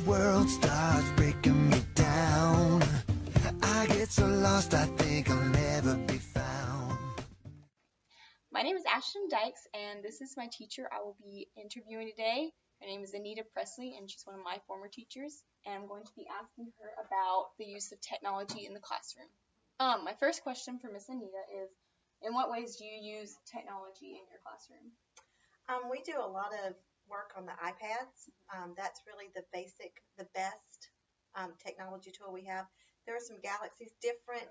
world starts breaking me down. I get so lost, I think I'll never be found. My name is Ashton Dykes, and this is my teacher I will be interviewing today. Her name is Anita Presley, and she's one of my former teachers. And I'm going to be asking her about the use of technology in the classroom. My first question for Miss Anita is, in what ways do you use technology in your classroom? We do a lot of work on the iPads. That's really the best technology tool we have. There are some Galaxies different.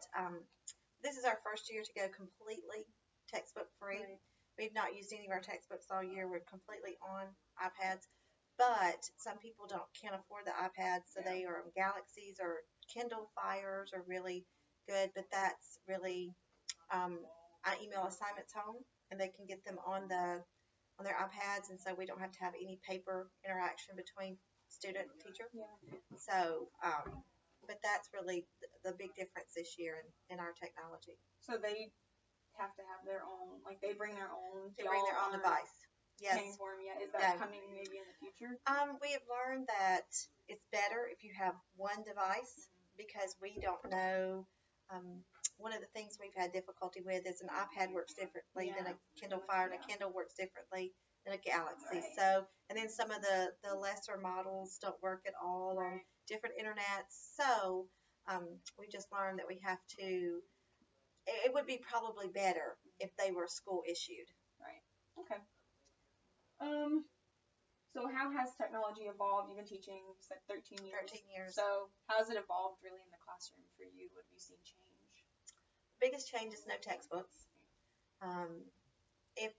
This is our first year to go completely textbook free. Right. We've not used any of our textbooks all year. We're completely on iPads. But some people can't afford the iPads, so they are Galaxies or Kindle Fires are really good. But that's really I email assignments home, and they can get them on their iPads, and so we don't have to have any paper interaction between student and teacher. Yeah. So, but that's really the big difference this year in our technology. So they have to have their own, like they bring their own. They bring their own device. Yes. Paying for them yet? Is that coming maybe in the future? We have learned that it's better if you have one device because we don't know. One of the things we've had difficulty with is an iPad works differently than a Kindle Fire, and a Kindle works differently than a Galaxy. Right. So, and then some of the lesser models don't work at all on different internets. So, we just learned that we have to. It would be probably better if they were school issued. Right. Okay. So how has technology evolved? You've been teaching, you said 13 years. 13 years. So how has it evolved really in the classroom for you? What have you seen change? Biggest change is no textbooks. If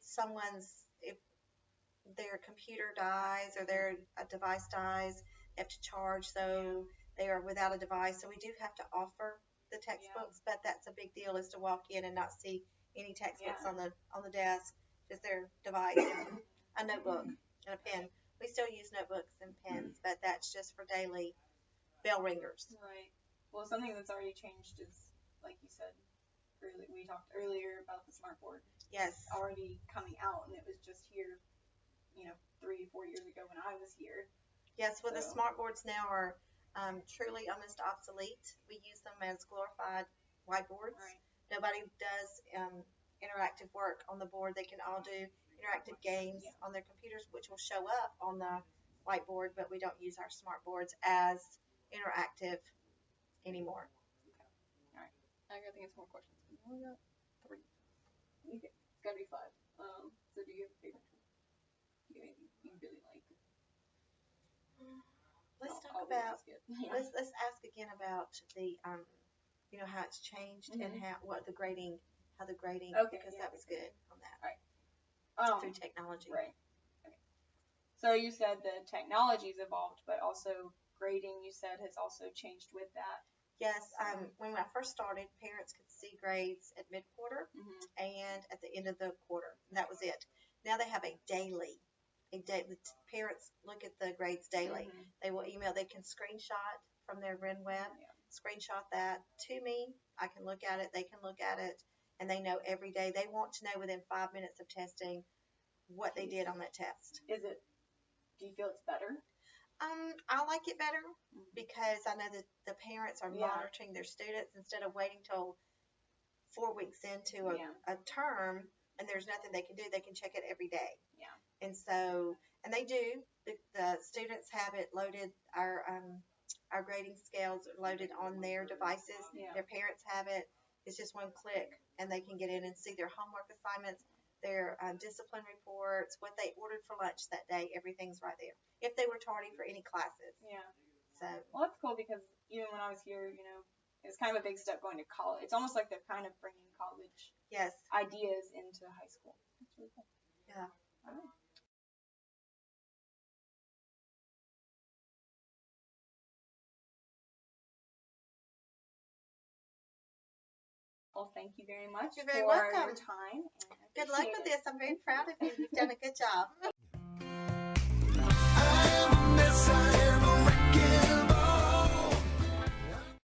their computer dies or their device dies, they have to charge, so they are without a device. So we do have to offer the textbooks, but that's a big deal is to walk in and not see any textbooks on the desk, just their device, a notebook, and a pen. We still use notebooks and pens, but that's just for daily bell ringers. Right. Well, something that's already changed is, like you said, we talked earlier about the smartboard. Yes. Already coming out, and it was just here, 3-4 years ago when I was here. Yes, well, the smartboards now are truly almost obsolete. We use them as glorified whiteboards. Right. Nobody does interactive work on the board. They can all do interactive games on their computers, which will show up on the whiteboard, but we don't use our smartboards as interactive anymore. Okay. All right. I think it's more questions. We got 3. Okay. It's got to be 5. So do you have a favorite tool? Do you have anything you really like? Let's talk about. Let's ask again about the how it's changed and how the grading. Okay, because that was good on that. Right. Through technology. Right. Okay. So you said the technology's evolved, but also grading, you said, has also changed with that. Yes. When I first started, parents could see grades at mid-quarter and at the end of the quarter. That was it. Now they have a daily. The parents look at the grades daily. They will email. They can screenshot from their RenWeb, screenshot that to me. I can look at it. They can look at it. And they know every day. They want to know within 5 minutes of testing what they did on that test. Do you feel it's better? I like it better because I know that the parents are monitoring their students instead of waiting till 4 weeks into a term and there's nothing they can do. They can check it every day. Yeah. And so, and they do. The students have it loaded. Our grading scales are loaded on their devices. Yeah. Their parents have it. It's just one click, and they can get in and see their homework assignments, their discipline reports, what they ordered for lunch that day. Everything's right there. If they were tardy for any classes. Yeah. So. Well, that's cool because even when I was here, it's kind of a big step going to college. It's almost like they're kind of bringing college ideas into high school. That's really cool. Yeah. All right. Well, thank you very much You're very for welcome. your time. Good luck with this. I'm very proud of you. You've done a good job.